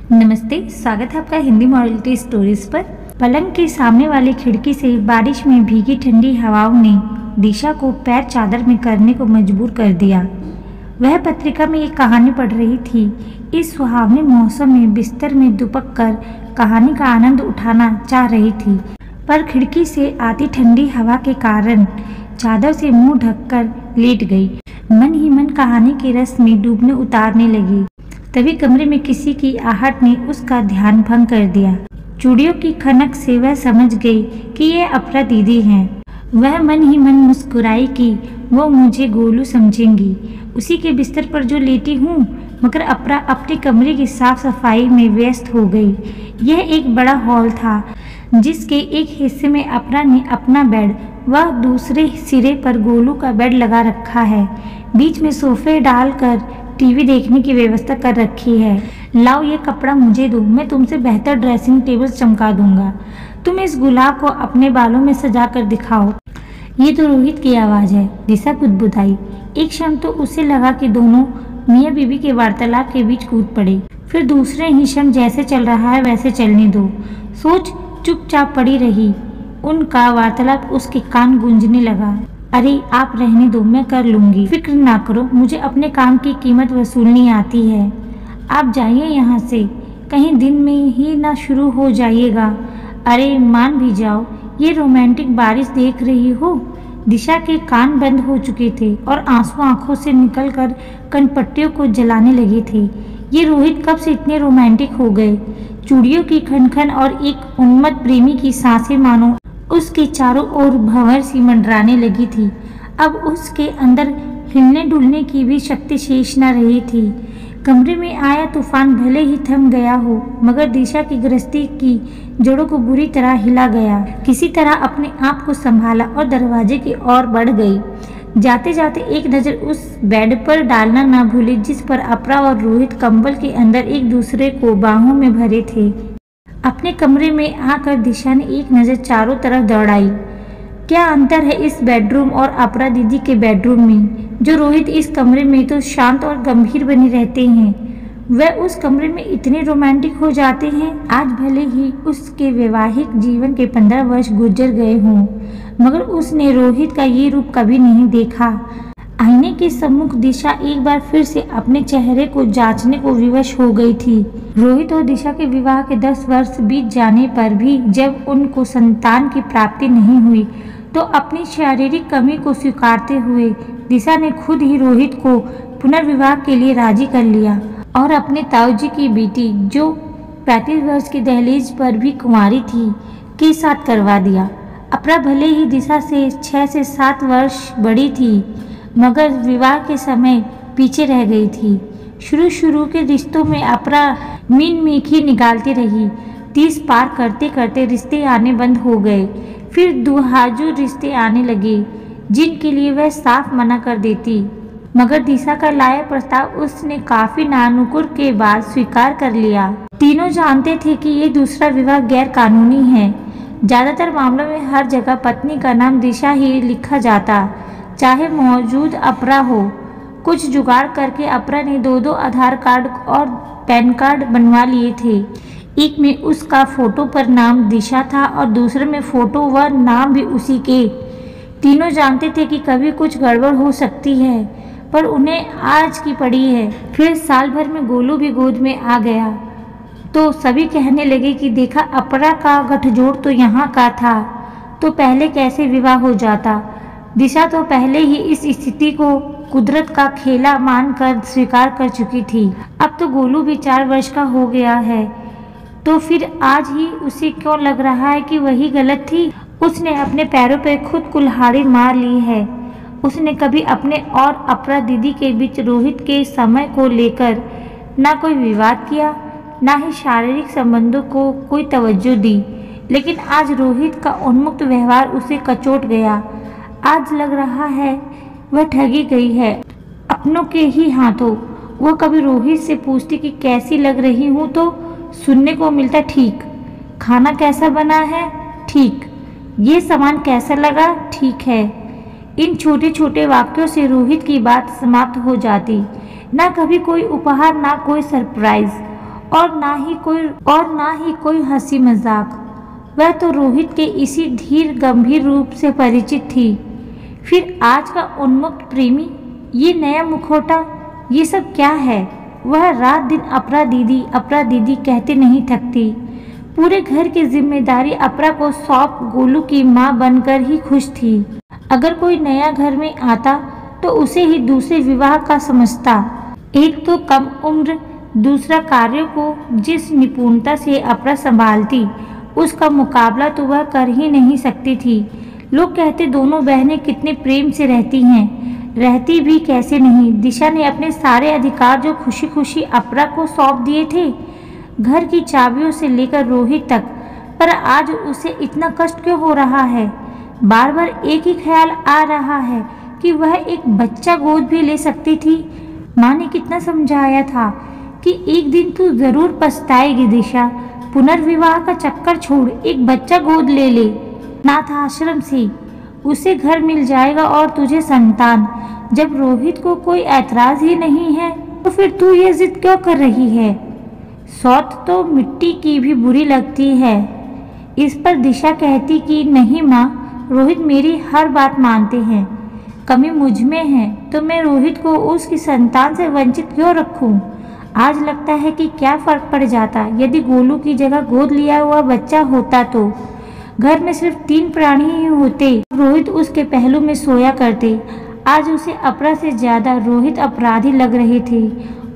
नमस्ते, स्वागत है आपका हिंदी मॉरलिटी स्टोरीज पर। पलंग के सामने वाली खिड़की से बारिश में भीगी ठंडी हवाओं ने दिशा को पैर चादर में करने को मजबूर कर दिया। वह पत्रिका में एक कहानी पढ़ रही थी। इस सुहावने मौसम में बिस्तर में दुबक कर कहानी का आनंद उठाना चाह रही थी, पर खिड़की से आती ठंडी हवा के कारण चादर से मुंह ढककर लेट गई। मन ही मन कहानी के रस में डूबने उतारने लगी। तभी कमरे में किसी की आहट ने उसका ध्यान भंग कर दिया। चूड़ियों की खनक से वह समझ गई कि ये अपरा दीदी हैं। वह मन ही मन मुस्कुराई कि वो मुझे गोलू समझेंगी। उसी के बिस्तर पर जो लेटी हूँ, मगर अपरा अपने कमरे की साफ सफाई में व्यस्त हो गई। यह एक बड़ा हॉल था, जिसके एक हिस्से में अपरा ने अपना बेड व दूसरे सिरे पर गोलू का बेड लगा रखा है। बीच में सोफे डालकर टीवी देखने की व्यवस्था कर रखी है। लाओ ये कपड़ा मुझे दो, मैं तुमसे बेहतर ड्रेसिंग टेबल चमका दूंगा। तुम इस गुलाब को अपने बालों में सजा कर दिखाओ। ये तो रोहित की आवाज़ है, दिशा बुदबुदाई। एक क्षण तो उसे लगा कि दोनों मियाँ बीबी के वार्तालाप के बीच कूद पड़े। फिर दूसरे ही क्षण जैसे चल रहा है वैसे चलने दो सोच चुपचाप पड़ी रही। उनका वार्तालाप उसके कान गूंजने लगा। अरे आप रहने दो, मैं कर लूंगी, फिक्र ना करो, मुझे अपने काम की कीमत वसूलनी आती है। आप जाइए यहाँ से, कहीं दिन में ही ना शुरू हो जाइएगा। अरे मान भी जाओ, ये रोमांटिक बारिश देख रही हो। दिशा के कान बंद हो चुके थे और आंसू आंखों से निकलकर कनपट्टियों को जलाने लगे थे। ये रोहित कब से इतने रोमांटिक हो गए। चूड़ियों की खनखन और एक उन्मत्त प्रेमी की सांसें मानो उसके चारों ओर भंवर सी मंडराने लगी थी। अब उसके अंदर हिलने डुलने की भी शक्ति शेष न रही थी। कमरे में आया तूफान भले ही थम गया हो, मगर दिशा की गृहस्थी की जड़ों को बुरी तरह हिला गया। किसी तरह अपने आप को संभाला और दरवाजे की ओर बढ़ गई। जाते जाते एक नज़र उस बेड पर डालना ना भूली जिस पर अपरा और रोहित कंबल के अंदर एक दूसरे को बाहों में भरे थे। अपने कमरे में आकर दिशा ने एक नज़र चारों तरफ दौड़ाई। क्या अंतर है इस बेडरूम और अपरा दीदी के बेडरूम में। जो रोहित इस कमरे में तो शांत और गंभीर बने रहते हैं, वह उस कमरे में इतने रोमांटिक हो जाते हैं। आज भले ही उसके वैवाहिक जीवन के 15 वर्ष गुजर गए हों, मगर उसने रोहित का ये रूप कभी नहीं देखा। आईने के सम्मुख दिशा एक बार फिर से अपने चेहरे को जांचने को विवश हो गई थी। रोहित और दिशा के विवाह के 10 वर्ष बीत जाने पर भी जब उनको संतान की प्राप्ति नहीं हुई, तो अपनी शारीरिक कमी को स्वीकारते हुए दिशा ने खुद ही रोहित को पुनर्विवाह के लिए राजी कर लिया और अपने ताऊजी की बेटी, जो 35 वर्ष की दहलीज पर भी कुंवारी थी, के साथ करवा दिया। अपरा भले ही दिशा से 6 से 7 वर्ष बड़ी थी, मगर विवाह के समय पीछे रह गई थी। शुरू के रिश्तों में अपरा मीन मीठी निकालती रही। 30 पार करते करते रिश्ते आने बंद हो गए। फिर दुहाजू रिश्ते आने लगे, जिनके लिए वह साफ मना कर देती, मगर दिशा का लाया प्रस्ताव उसने काफी नानुकुर के बाद स्वीकार कर लिया। तीनों जानते थे कि ये दूसरा विवाह गैर कानूनी है। ज्यादातर मामलों में हर जगह पत्नी का नाम दिशा ही लिखा जाता, चाहे मौजूद अपरा हो। कुछ जुगाड़ करके अपरा ने 2 आधार कार्ड और पैन कार्ड बनवा लिए थे। एक में उसका फोटो पर नाम दिशा था और दूसरे में फोटो व नाम भी उसी के। तीनों जानते थे कि कभी कुछ गड़बड़ हो सकती है, पर उन्हें आज की पड़ी है। फिर साल भर में गोलू भी गोद में आ गया, तो सभी कहने लगे कि देखा, अपरा का गठजोड़ तो यहाँ का था, तो पहले कैसे विवाह हो जाता। दिशा तो पहले ही इस स्थिति को कुदरत का खेला मानकर स्वीकार कर चुकी थी। अब तो गोलू भी 4 वर्ष का हो गया है, तो फिर आज ही उसे क्यों लग रहा है कि वही गलत थी। उसने अपने पैरों पर खुद कुल्हाड़ी मार ली है। उसने कभी अपने और अपरा दीदी के बीच रोहित के समय को लेकर ना कोई विवाद किया, ना ही शारीरिक संबंधों को कोई तवज्जो दी, लेकिन आज रोहित का उन्मुक्त व्यवहार उसे कचोट गया। आज लग रहा है वह ठगी गई है अपनों के ही हाथों। वह कभी रोहित से पूछती कि कैसी लग रही हूँ, तो सुनने को मिलता ठीक। खाना कैसा बना है, ठीक। ये सामान कैसा लगा, ठीक है। इन छोटे छोटे वाक्यों से रोहित की बात समाप्त हो जाती। ना कभी कोई उपहार, ना कोई सरप्राइज, और ना ही कोई हंसी मजाक। वह तो रोहित के इसी धीर गंभीर रूप से परिचित थी। फिर आज का उन्मुक्त प्रेमी, ये नया मुखौटा, ये सब क्या है? वह रात दिन अपरा दीदी कहते नहीं थकती। पूरे घर की जिम्मेदारी अपरा को सौंप गोलू की माँ बनकर ही खुश थी। अगर कोई नया घर में आता तो उसे ही दूसरे विवाह का समझता। एक तो कम उम्र, दूसरा कार्यों को जिस निपुणता से अपरा संभालती, उसका मुकाबला तो वह कर ही नहीं सकती थी। लोग कहते दोनों बहनें कितने प्रेम से रहती हैं, रहती भी कैसे नहीं। दिशा ने अपने सारे अधिकार जो खुशी खुशी अपरा को सौंप दिए थे, घर की चाबियों से लेकर रोहित तक, पर आज उसे इतना कष्ट क्यों हो रहा है? बार बार एक ही ख्याल आ रहा है कि वह एक बच्चा गोद भी ले सकती थी। माँ ने कितना समझाया था कि एक दिन तू जरूर पछताएगी दिशा, पुनर्विवाह का चक्कर छोड़, एक बच्चा गोद ले ले, अनाथ आश्रम से उसे घर मिल जाएगा और तुझे संतान। जब रोहित को कोई ऐतराज ही नहीं है तो फिर तू ये जिद क्यों कर रही है? सौत तो मिट्टी की भी बुरी लगती है। इस पर दिशा कहती कि नहीं माँ, रोहित मेरी हर बात मानते हैं, कमी मुझ में है तो मैं रोहित को उसकी संतान से वंचित क्यों रखूं? आज लगता है कि क्या फर्क पड़ जाता यदि गोलू की जगह गोद लिया हुआ बच्चा होता तो। घर में सिर्फ 3 प्राणी ही होते, रोहित उसके पहलू में सोया करते। आज उसे अपरा से ज्यादा रोहित अपराधी लग रहे थे।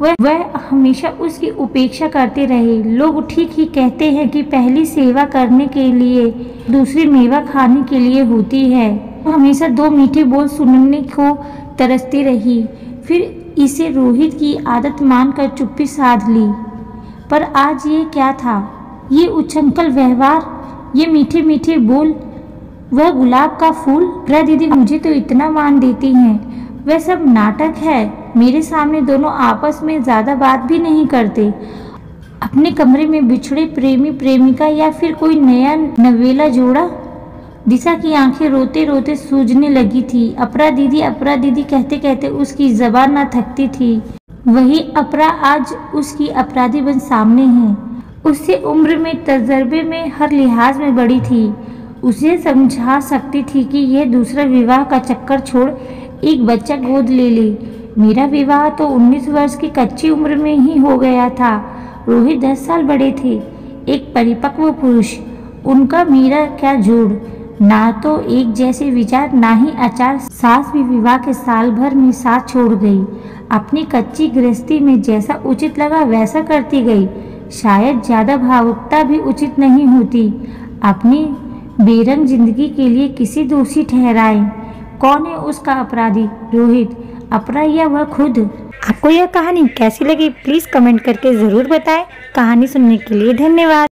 वह हमेशा उसकी उपेक्षा करते रहे। लोग ठीक ही कहते हैं कि पहली सेवा करने के लिए दूसरी मेवा खाने के लिए होती है। वो हमेशा 2 मीठे बोल सुनने को तरसती रही, फिर इसे रोहित की आदत मानकर चुप्पी साध ली। पर आज ये क्या था? ये उछंखल व्यवहार, ये मीठे मीठे बोल, वह गुलाब का फूल। प्रिया दीदी मुझे तो इतना मान देती हैं, वह सब नाटक है। मेरे सामने दोनों आपस में ज्यादा बात भी नहीं करते। अपने कमरे में बिछड़े प्रेमी प्रेमिका या फिर कोई नया नवेला जोड़ा। दिशा की आंखें रोते रोते सूजने लगी थी। अपरा दीदी कहते कहते उसकी जबान न थकती थी। वही अपरा आज उसकी अपराधी बन सामने है। उससे उम्र में, तजर्बे में, हर लिहाज में बड़ी थी। उसे समझा सकती थी कि यह दूसरा विवाह का चक्कर छोड़ एक बच्चा गोद ले ले। मेरा विवाह तो 19 वर्ष की कच्ची उम्र में ही हो गया था। रोहित 10 साल बड़े थे, एक परिपक्व पुरुष। उनका मेरा क्या जोड़? ना तो एक जैसे विचार, ना ही आचार। सास भी विवाह के साल भर में साथ छोड़ गई। अपनी कच्ची गृहस्थी में जैसा उचित लगा वैसा करती गई। शायद ज्यादा भावुकता भी उचित नहीं होती। अपनी बेरंग जिंदगी के लिए किसी दोषी ठहराए। कौन है उसका अपराधी? रोहित, अपरा या वह खुद? आपको यह कहानी कैसी लगी प्लीज कमेंट करके जरूर बताएं। कहानी सुनने के लिए धन्यवाद।